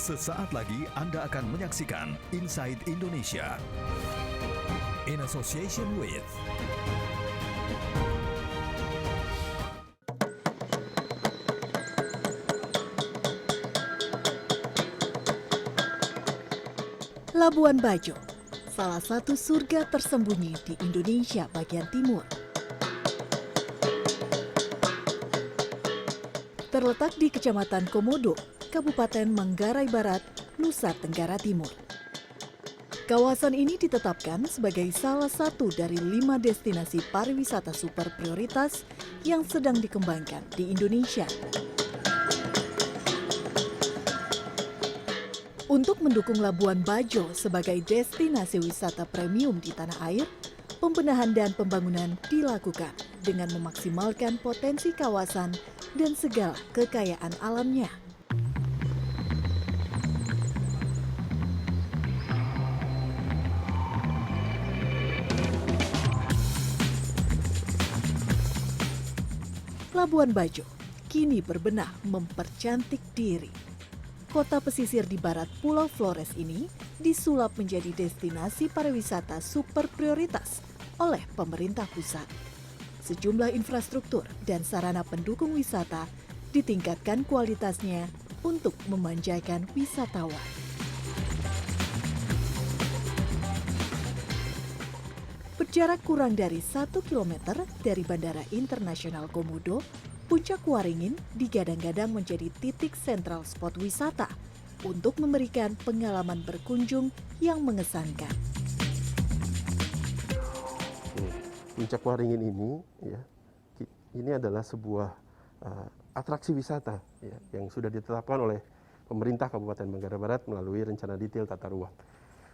Sesaat lagi Anda akan menyaksikan Inside Indonesia in association with Labuan Bajo, salah satu surga tersembunyi di Indonesia bagian timur. Terletak di Kecamatan Komodo, Kabupaten Manggarai Barat, Nusa Tenggara Timur. Kawasan ini ditetapkan sebagai salah satu dari 5 destinasi pariwisata super prioritas yang sedang dikembangkan di Indonesia. Untuk mendukung Labuan Bajo sebagai destinasi wisata premium di tanah air, pembenahan dan pembangunan dilakukan dengan memaksimalkan potensi kawasan dan segala kekayaan alamnya. Labuan Bajo kini berbenah mempercantik diri. Kota pesisir di barat Pulau Flores ini disulap menjadi destinasi pariwisata super prioritas oleh pemerintah pusat. Sejumlah infrastruktur dan sarana pendukung wisata ditingkatkan kualitasnya untuk memanjakan wisatawan. Berjarak kurang dari 1 km dari Bandara Internasional Komodo, Puncak Waringin digadang-gadang menjadi titik sentral spot wisata untuk memberikan pengalaman berkunjung yang mengesankan. Puncak Waringin ini adalah sebuah atraksi wisata yang sudah ditetapkan oleh pemerintah Kabupaten Manggarai Barat melalui rencana detail tata ruang.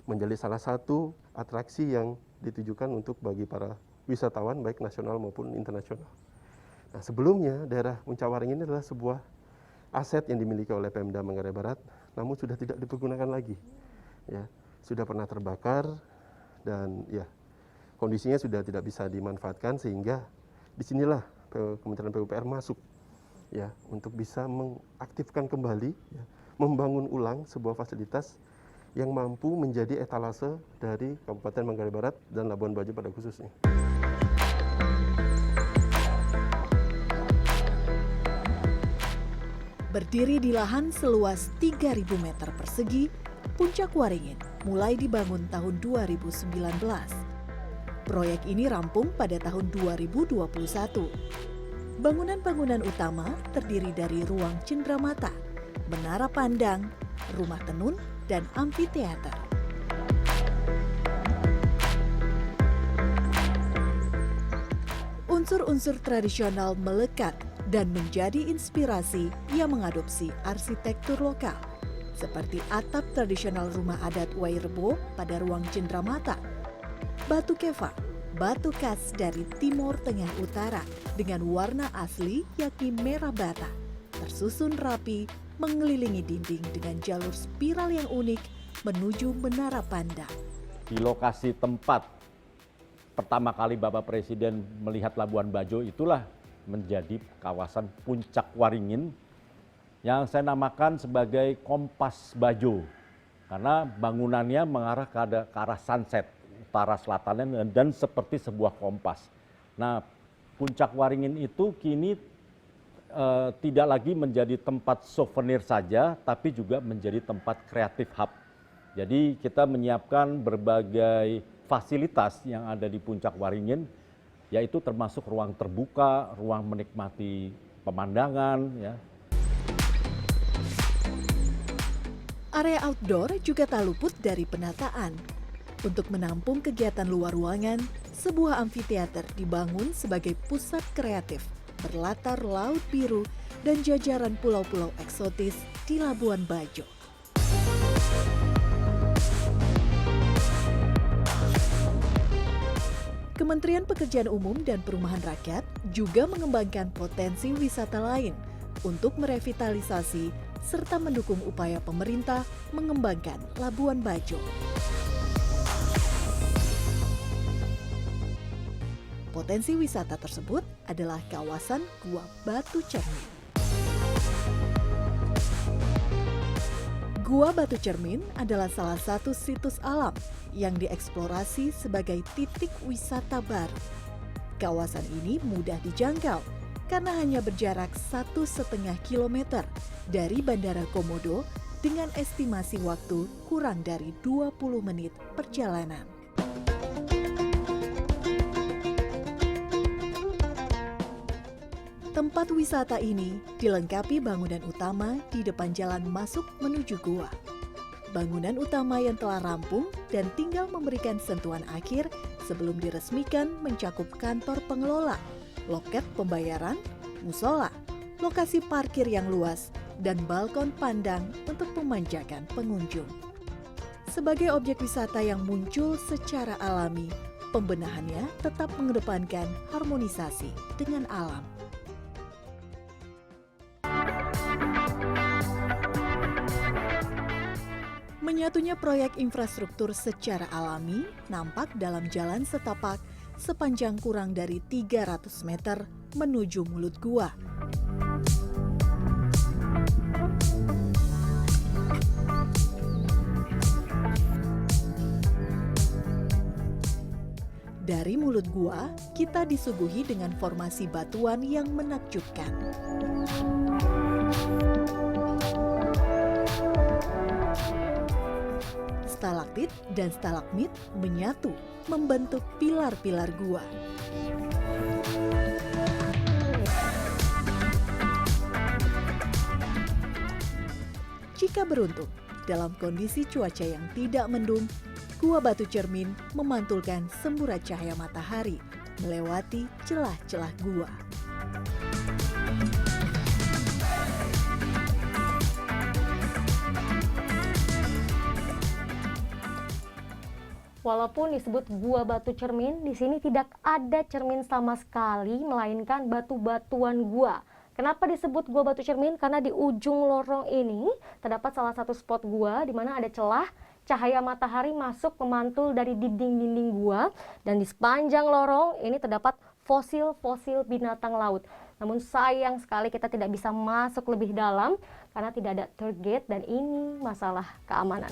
Menjadi salah satu atraksi yang ditujukan untuk bagi para wisatawan baik nasional maupun internasional. Nah, sebelumnya daerah Puncak Waringin ini adalah sebuah aset yang dimiliki oleh Pemda Manggarai Barat, namun sudah tidak dipergunakan lagi. Ya, sudah pernah terbakar dan kondisinya sudah tidak bisa dimanfaatkan sehingga disinilah Kementerian PUPR masuk untuk bisa mengaktifkan kembali, membangun ulang sebuah fasilitas yang mampu menjadi etalase dari Kabupaten Manggarai Barat dan Labuan Bajo pada khususnya. Berdiri di lahan seluas 3.000 meter persegi, Puncak Waringin mulai dibangun tahun 2019. Proyek ini rampung pada tahun 2021. Bangunan-bangunan utama terdiri dari ruang cendramata, menara pandang, rumah tenun, dan amfiteater. Unsur-unsur tradisional melekat dan menjadi inspirasi yang mengadopsi arsitektur lokal, seperti atap tradisional rumah adat Wairebo pada ruang cendramata, batu keva, batu khas dari Timur Tengah Utara dengan warna asli yakni merah bata, tersusun rapi mengelilingi dinding dengan jalur spiral yang unik menuju menara pandang. Di lokasi tempat pertama kali Bapak Presiden melihat Labuan Bajo itulah menjadi kawasan Puncak Waringin yang saya namakan sebagai Kompas Bajo karena bangunannya mengarah ke arah sunset utara selatannya dan seperti sebuah kompas. Nah, Puncak Waringin itu kini tidak lagi menjadi tempat souvenir saja, tapi juga menjadi tempat kreatif hub. Jadi kita menyiapkan berbagai fasilitas yang ada di Puncak Waringin, yaitu termasuk ruang terbuka, ruang menikmati pemandangan. Area outdoor juga tak luput dari penataan. Untuk menampung kegiatan luar ruangan, sebuah amfiteater dibangun sebagai pusat kreatif berlatar laut biru dan jajaran pulau-pulau eksotis di Labuan Bajo. Kementerian Pekerjaan Umum dan Perumahan Rakyat juga mengembangkan potensi wisata lain untuk merevitalisasi serta mendukung upaya pemerintah mengembangkan Labuan Bajo. Potensi wisata tersebut adalah kawasan Gua Batu Cermin. Gua Batu Cermin adalah salah satu situs alam yang dieksplorasi sebagai titik wisata baru. Kawasan ini mudah dijangkau karena hanya berjarak 1,5 kilometer dari Bandara Komodo dengan estimasi waktu kurang dari 20 menit perjalanan. Tempat wisata ini dilengkapi bangunan utama di depan jalan masuk menuju gua. Bangunan utama yang telah rampung dan tinggal memberikan sentuhan akhir sebelum diresmikan mencakup kantor pengelola, loket pembayaran, musola, lokasi parkir yang luas, dan balkon pandang untuk memanjakan pengunjung. Sebagai objek wisata yang muncul secara alami, pembenahannya tetap mengedepankan harmonisasi dengan alam. Menyatunya proyek infrastruktur secara alami nampak dalam jalan setapak sepanjang kurang dari 300 meter menuju mulut gua. Dari mulut gua, kita disuguhi dengan formasi batuan yang menakjubkan. Stalaktit dan stalagmit menyatu membentuk pilar-pilar gua. Jika beruntung, dalam kondisi cuaca yang tidak mendung, Gua Batu Cermin memantulkan semburat cahaya matahari melewati celah-celah gua. Walaupun disebut Gua Batu Cermin, di sini tidak ada cermin sama sekali, melainkan batu-batuan gua. Kenapa disebut Gua Batu Cermin? Karena di ujung lorong ini terdapat salah satu spot gua di mana ada celah cahaya matahari masuk memantul dari dinding-dinding gua, dan di sepanjang lorong ini terdapat fosil-fosil binatang laut. Namun sayang sekali kita tidak bisa masuk lebih dalam karena tidak ada tour guide, dan ini masalah keamanan.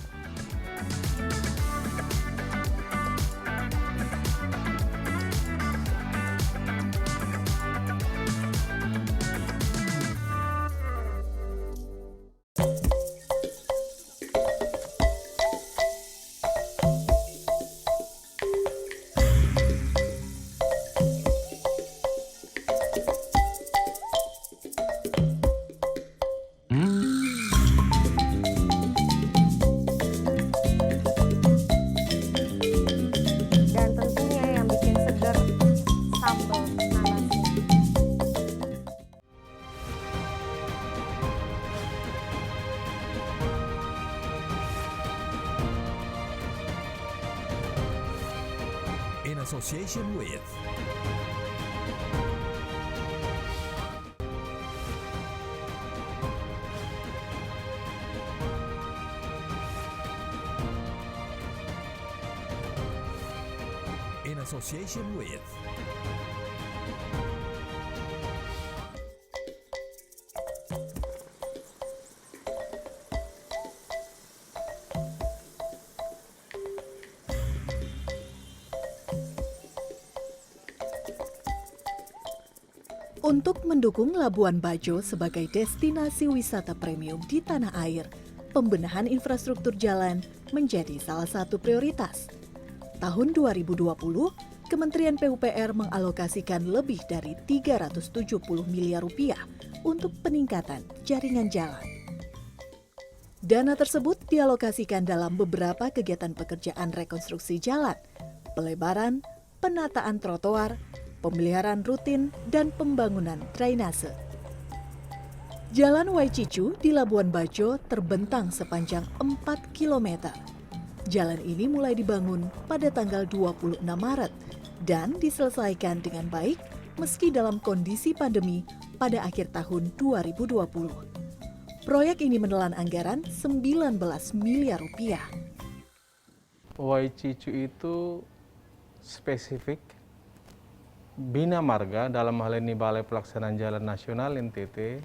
Dan tentunya yang bikin seger sambal nanasnya. In association with in association with Untuk mendukung Labuan Bajo sebagai destinasi wisata premium di tanah air, pembenahan infrastruktur jalan menjadi salah satu prioritas. Tahun 2020, Kementerian PUPR mengalokasikan lebih dari 370 miliar rupiah untuk peningkatan jaringan jalan. Dana tersebut dialokasikan dalam beberapa kegiatan pekerjaan rekonstruksi jalan, pelebaran, penataan trotoar, pemeliharaan rutin, dan pembangunan drainase. Jalan Waicicu di Labuan Bajo terbentang sepanjang 4 km. Jalan ini mulai dibangun pada tanggal 26 Maret dan diselesaikan dengan baik meski dalam kondisi pandemi pada akhir tahun 2020. Proyek ini menelan anggaran 19 miliar rupiah. Waicicu itu spesifik Bina Marga, dalam hal ini Balai Pelaksanaan Jalan Nasional NTT,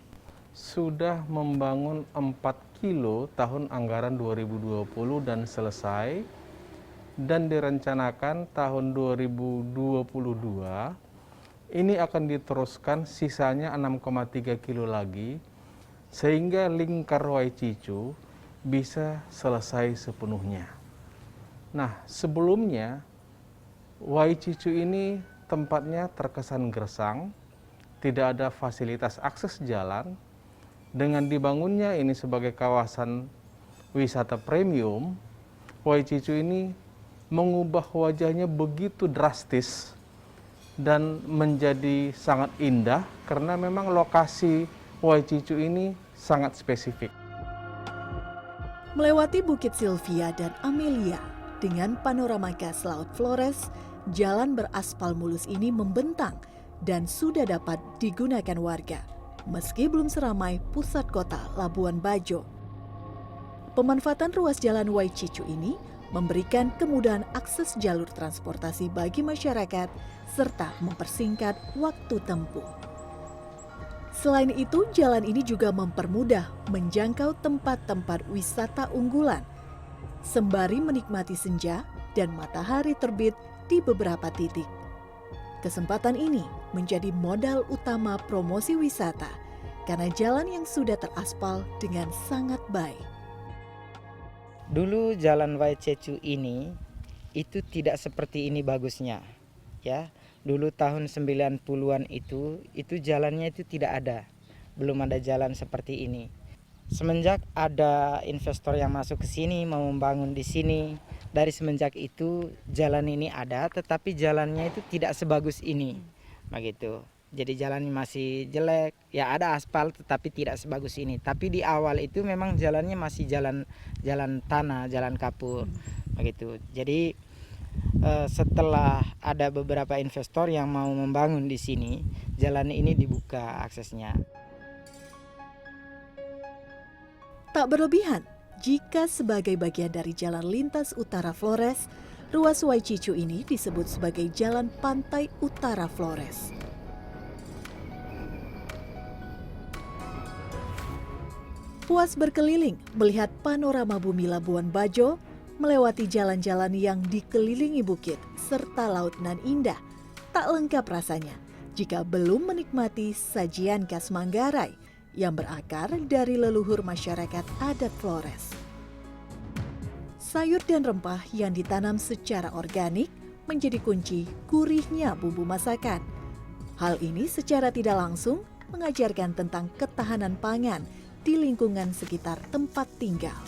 sudah membangun 4 kilo tahun anggaran 2020 dan selesai, dan direncanakan tahun 2022 ini akan diteruskan sisanya 6,3 kilo lagi, sehingga lingkar Waicicu bisa selesai sepenuhnya. Nah, sebelumnya Waicicu ini tempatnya terkesan gersang, tidak ada fasilitas akses jalan. Dengan dibangunnya ini sebagai kawasan wisata premium, Waicicu ini mengubah wajahnya begitu drastis dan menjadi sangat indah karena memang lokasi Waicicu ini sangat spesifik. Melewati Bukit Sylvia dan Amelia dengan panorama khas Laut Flores, jalan beraspal mulus ini membentang dan sudah dapat digunakan warga, meski belum seramai pusat kota Labuan Bajo. Pemanfaatan ruas jalan Waicicu ini memberikan kemudahan akses jalur transportasi bagi masyarakat serta mempersingkat waktu tempuh. Selain itu, jalan ini juga mempermudah menjangkau tempat-tempat wisata unggulan, sembari menikmati senja dan matahari terbit di beberapa titik. Kesempatan ini menjadi modal utama promosi wisata karena jalan yang sudah teraspal dengan sangat baik. Dulu jalan Waicicu ini itu tidak seperti ini bagusnya, ya. Dulu tahun 90-an itu jalannya itu tidak ada. Belum ada jalan seperti ini. Semenjak ada investor yang masuk ke sini mau membangun di sini, dari semenjak itu jalan ini ada, tetapi jalannya itu tidak sebagus ini, begitu. Jadi jalannya masih jelek, ya ada aspal tetapi tidak sebagus ini. Tapi di awal itu memang jalannya masih jalan tanah, jalan kapur, begitu. Jadi setelah ada beberapa investor yang mau membangun di sini, jalan ini dibuka aksesnya. Tak berlebihan jika sebagai bagian dari jalan lintas utara Flores, ruas Waicicu ini disebut sebagai jalan pantai utara Flores. Puas berkeliling melihat panorama bumi Labuan Bajo, melewati jalan-jalan yang dikelilingi bukit serta laut nan indah, tak lengkap rasanya jika belum menikmati sajian khas Manggarai yang berakar dari leluhur masyarakat adat Flores. Sayur dan rempah yang ditanam secara organik menjadi kunci gurihnya bumbu masakan. Hal ini secara tidak langsung mengajarkan tentang ketahanan pangan di lingkungan sekitar tempat tinggal.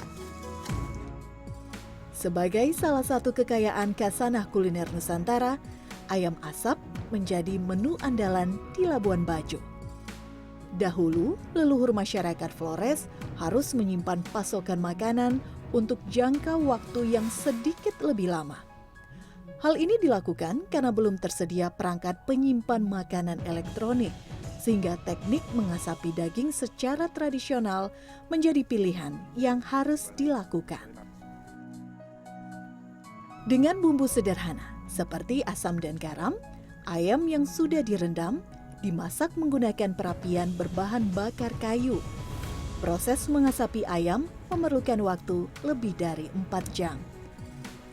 Sebagai salah satu kekayaan khasanah kuliner Nusantara, ayam asap menjadi menu andalan di Labuan Bajo. Dahulu, leluhur masyarakat Flores harus menyimpan pasokan makanan untuk jangka waktu yang sedikit lebih lama. Hal ini dilakukan karena belum tersedia perangkat penyimpan makanan elektronik, sehingga teknik mengasapi daging secara tradisional menjadi pilihan yang harus dilakukan. Dengan bumbu sederhana seperti asam dan garam, ayam yang sudah direndam dimasak menggunakan perapian berbahan bakar kayu. Proses mengasapi ayam memerlukan waktu lebih dari 4 jam.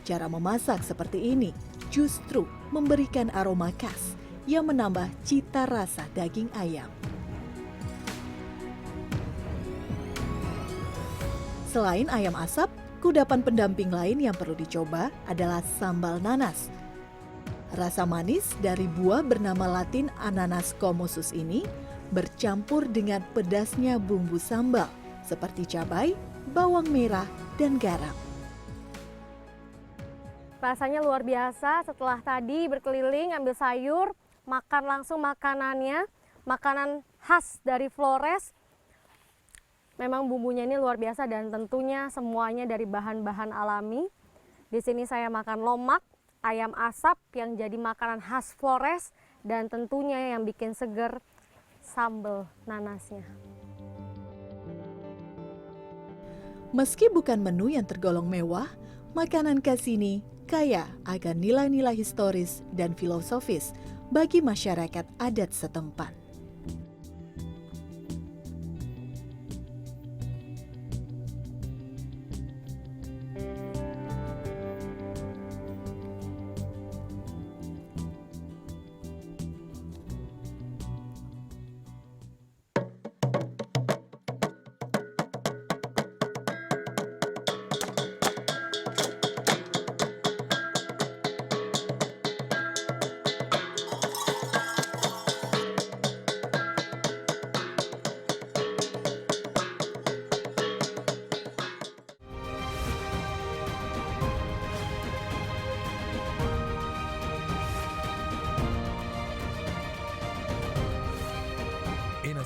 Cara memasak seperti ini justru memberikan aroma khas yang menambah cita rasa daging ayam. Selain ayam asap, kudapan pendamping lain yang perlu dicoba adalah sambal nanas. Rasa manis dari buah bernama Latin Ananas commusus ini bercampur dengan pedasnya bumbu sambal seperti cabai, bawang merah, dan garam. Rasanya luar biasa. Setelah tadi berkeliling ambil sayur, makan langsung makanannya, makanan khas dari Flores. Memang bumbunya ini luar biasa dan tentunya semuanya dari bahan-bahan alami. Di sini saya makan lomak, ayam asap yang jadi makanan khas Flores, dan tentunya yang bikin seger sambal nanasnya. Meski bukan menu yang tergolong mewah, makanan khas ini kaya akan nilai-nilai historis dan filosofis bagi masyarakat adat setempat.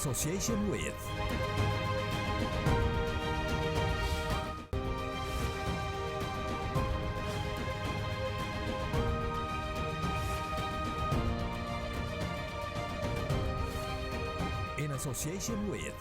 association with in association with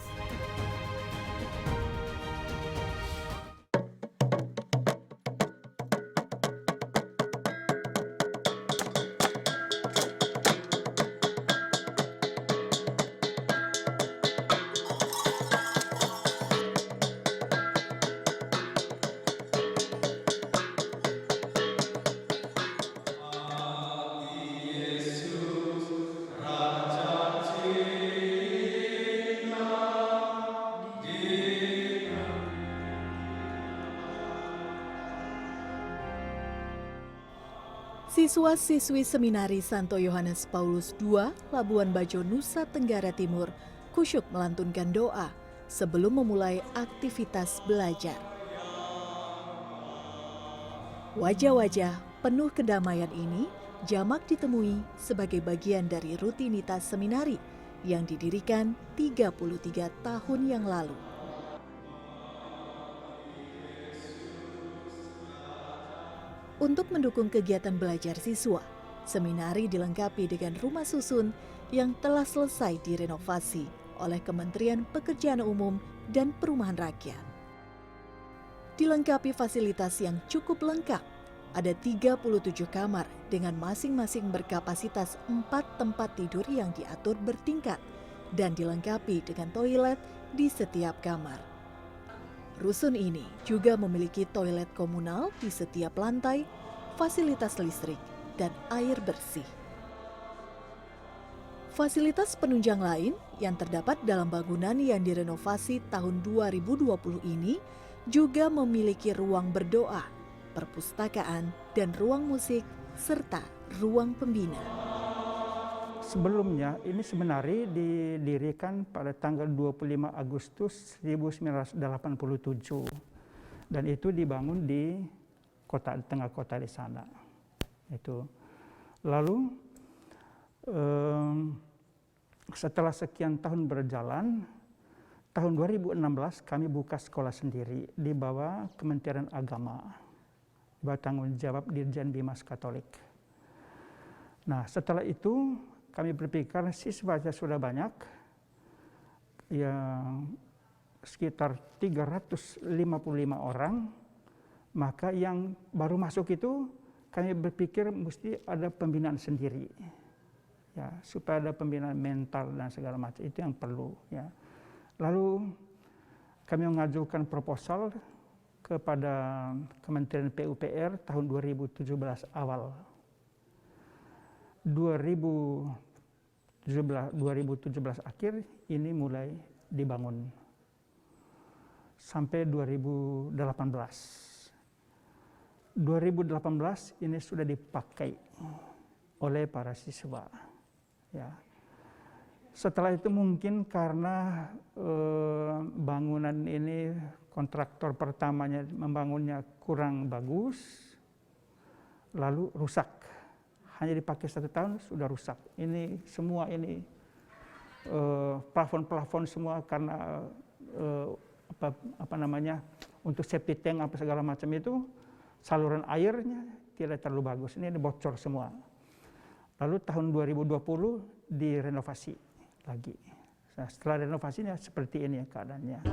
Siswa-siswi Seminari Santo Yohanes Paulus II, Labuan Bajo, Nusa Tenggara Timur, kusyuk melantunkan doa sebelum memulai aktivitas belajar. Wajah-wajah penuh kedamaian ini jamak ditemui sebagai bagian dari rutinitas seminari yang didirikan 33 tahun yang lalu. Untuk mendukung kegiatan belajar siswa, seminari dilengkapi dengan rumah susun yang telah selesai direnovasi oleh Kementerian Pekerjaan Umum dan Perumahan Rakyat. Dilengkapi fasilitas yang cukup lengkap, ada 37 kamar dengan masing-masing berkapasitas 4 tempat tidur yang diatur bertingkat dan dilengkapi dengan toilet di setiap kamar. Rusun ini juga memiliki toilet komunal di setiap lantai, fasilitas listrik, dan air bersih. Fasilitas penunjang lain yang terdapat dalam bangunan yang direnovasi tahun 2020 ini juga memiliki ruang berdoa, perpustakaan, dan ruang musik, serta ruang pembina. Sebelumnya, ini seminari didirikan pada tanggal 25 Agustus 1987 dan itu dibangun di tengah kota di sana. Itu. Lalu setelah sekian tahun berjalan, tahun 2016 kami buka sekolah sendiri di bawah Kementerian Agama, bertanggung jawab Dirjen Bimas Katolik. Nah, setelah itu kami berpikir siswanya sudah banyak, ya sekitar 355 orang, maka yang baru masuk itu kami berpikir mesti ada pembinaan sendiri, ya supaya ada pembinaan mental dan segala macam, itu yang perlu. Ya. Lalu kami mengajukan proposal kepada Kementerian PUPR tahun 2017 awal. 2017 akhir ini mulai dibangun sampai 2018. 2018 ini sudah dipakai oleh para siswa. Ya. Setelah itu mungkin karena bangunan ini kontraktor pertamanya membangunnya kurang bagus, lalu rusak. Hanya dipakai 1 tahun sudah rusak. Ini semua ini plafon-plafon semua karena untuk safety tank apa segala macam itu saluran airnya tidak terlalu bagus. Ini bocor semua. Lalu tahun 2020 direnovasi lagi. Nah, setelah renovasinya seperti ini keadaannya.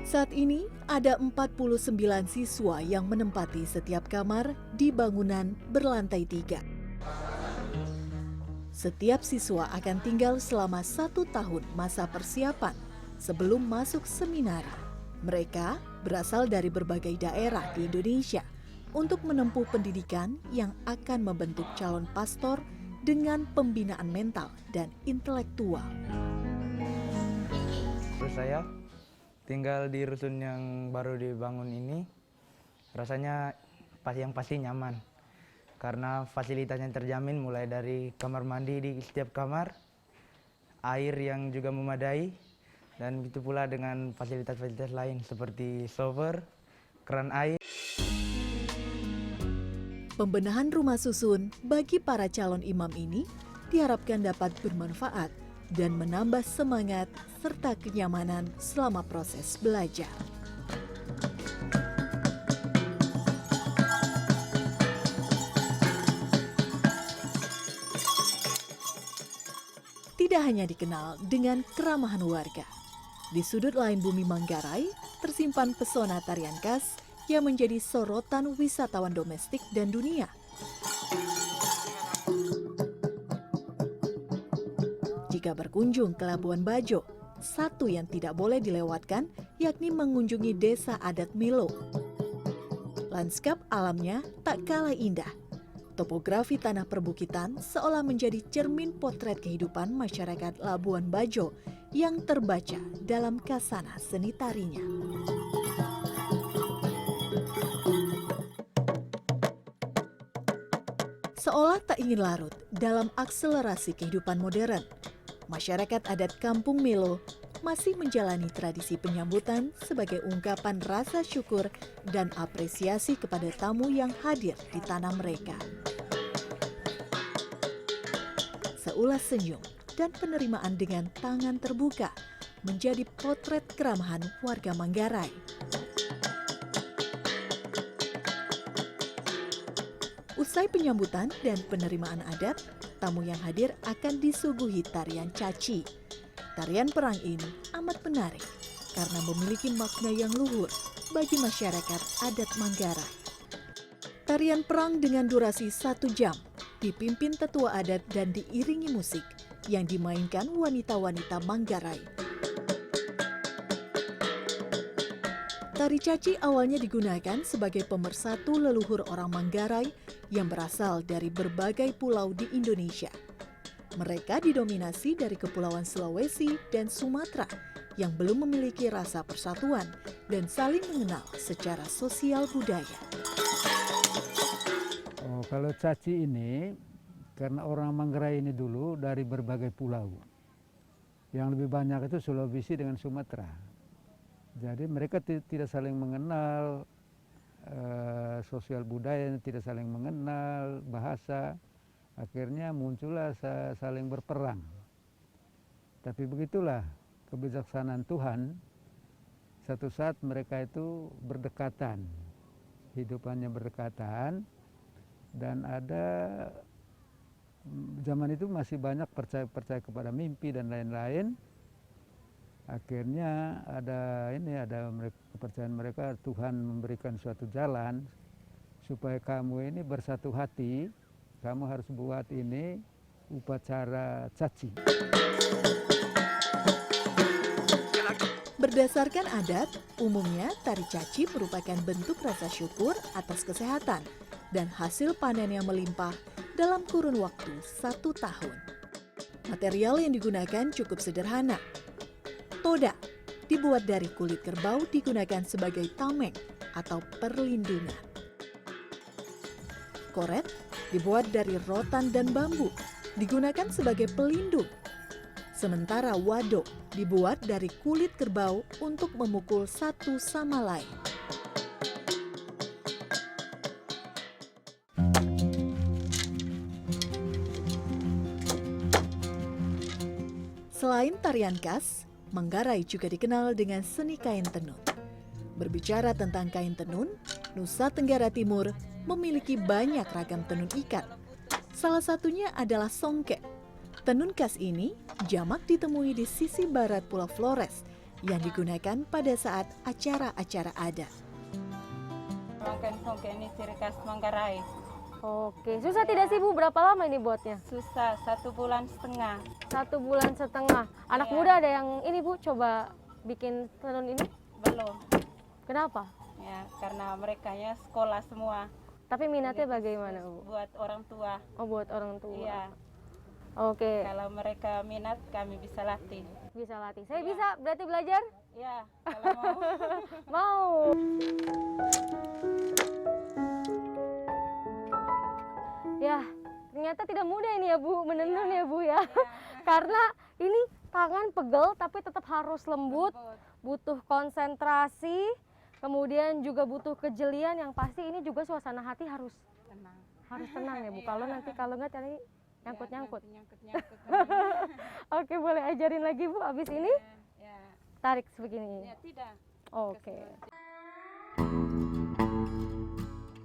Saat ini ada 49 siswa yang menempati setiap kamar di bangunan berlantai 3. Setiap siswa akan tinggal selama 1 tahun masa persiapan sebelum masuk seminari. Mereka berasal dari berbagai daerah di Indonesia untuk menempuh pendidikan yang akan membentuk calon pastor dengan pembinaan mental dan intelektual. Terus saya tinggal di rusun yang baru dibangun ini, rasanya yang pasti nyaman. Karena fasilitasnya terjamin mulai dari kamar mandi di setiap kamar, air yang juga memadai, dan begitu pula dengan fasilitas-fasilitas lain seperti shower, keran air. Pembenahan rumah susun bagi para calon imam ini diharapkan dapat bermanfaat dan menambah semangat serta kenyamanan selama proses belajar. Tidak hanya dikenal dengan keramahan warga, di sudut lain bumi Manggarai tersimpan pesona tarian khas yang menjadi sorotan wisatawan domestik dan dunia. Jika berkunjung ke Labuan Bajo, satu yang tidak boleh dilewatkan yakni mengunjungi desa adat Milo. Lanskap alamnya tak kalah indah. Topografi tanah perbukitan seolah menjadi cermin potret kehidupan masyarakat Labuan Bajo yang terbaca dalam kasana seni tarinya. Seolah tak ingin larut dalam akselerasi kehidupan modern, masyarakat adat Kampung Milo masih menjalani tradisi penyambutan sebagai ungkapan rasa syukur dan apresiasi kepada tamu yang hadir di tanah mereka. Seulas senyum dan penerimaan dengan tangan terbuka menjadi potret keramahan warga Manggarai. Usai penyambutan dan penerimaan adat, tamu yang hadir akan disuguhi tarian caci. Tarian perang ini amat menarik karena memiliki makna yang luhur bagi masyarakat adat Manggarai. Tarian perang dengan durasi 1 jam dipimpin tetua adat dan diiringi musik yang dimainkan wanita-wanita Manggarai. Tari caci awalnya digunakan sebagai pemersatu leluhur orang Manggarai yang berasal dari berbagai pulau di Indonesia. Mereka didominasi dari Kepulauan Sulawesi dan Sumatera yang belum memiliki rasa persatuan dan saling mengenal secara sosial budaya. Oh, kalau caci ini, karena orang Manggarai ini dulu dari berbagai pulau. Yang lebih banyak itu Sulawesi dengan Sumatera. Jadi mereka tidak saling mengenal, sosial budaya tidak saling mengenal, bahasa. Akhirnya muncullah saling berperang. Tapi begitulah kebijaksanaan Tuhan, satu saat mereka itu berdekatan, hidupannya berdekatan, dan ada zaman itu masih banyak percaya kepada mimpi dan lain-lain. Akhirnya ada kepercayaan mereka, Tuhan memberikan suatu jalan supaya kamu ini bersatu hati. Kamu harus buat ini upacara caci. Berdasarkan adat, umumnya tari caci merupakan bentuk rasa syukur atas kesehatan dan hasil panen yang melimpah dalam kurun waktu 1 tahun. Material yang digunakan cukup sederhana. Toda dibuat dari kulit kerbau digunakan sebagai tameng atau perlindungan. Koret dibuat dari rotan dan bambu, digunakan sebagai pelindung. Sementara wado dibuat dari kulit kerbau untuk memukul satu sama lain. Selain tarian khas, Manggarai juga dikenal dengan seni kain tenun. Berbicara tentang kain tenun, Nusa Tenggara Timur memiliki banyak ragam tenun ikat. Salah satunya adalah songket. Tenun khas ini jamak ditemui di sisi barat Pulau Flores yang digunakan pada saat acara-acara adat. Songket ini ciri khas Manggarai. Oke, susah tidak sih Bu? Berapa lama ini buatnya? Susah, 1,5 bulan. 1,5 bulan. Anak muda ada yang ini Bu, coba bikin tenun ini? Belum. Kenapa? Ya, karena mereka ya sekolah semua. Tapi minatnya bagaimana Bu? Buat orang tua. Oh, buat orang tua. Iya. Oke. Kalau mereka minat, kami bisa latih. Bisa latih. Saya bisa berarti belajar? Ya, kalau mau. Mau. Ya, ternyata tidak mudah ini ya Bu, menenun ya Bu ya. Karena ini tangan pegel tapi tetap harus lembut, butuh konsentrasi, kemudian juga butuh kejelian, yang pasti ini juga suasana hati harus tenang ya Bu. Kalau nanti kalau nggak tadi Nyangkut-nyangkut. Nyangkut-nyangkut. Oke, boleh ajarin lagi Bu abis ini? Ya, Tarik sebegini. ya tidak. Oke.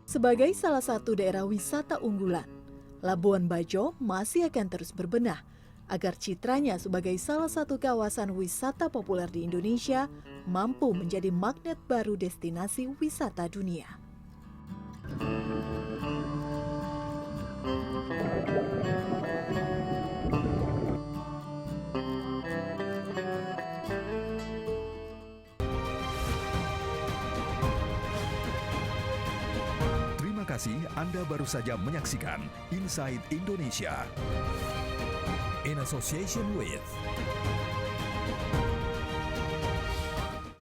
Sebagai salah satu daerah wisata unggulan, Labuan Bajo masih akan terus berbenah agar citranya sebagai salah satu kawasan wisata populer di Indonesia mampu menjadi magnet baru destinasi wisata dunia. Terima kasih Anda baru saja menyaksikan Inside Indonesia in association with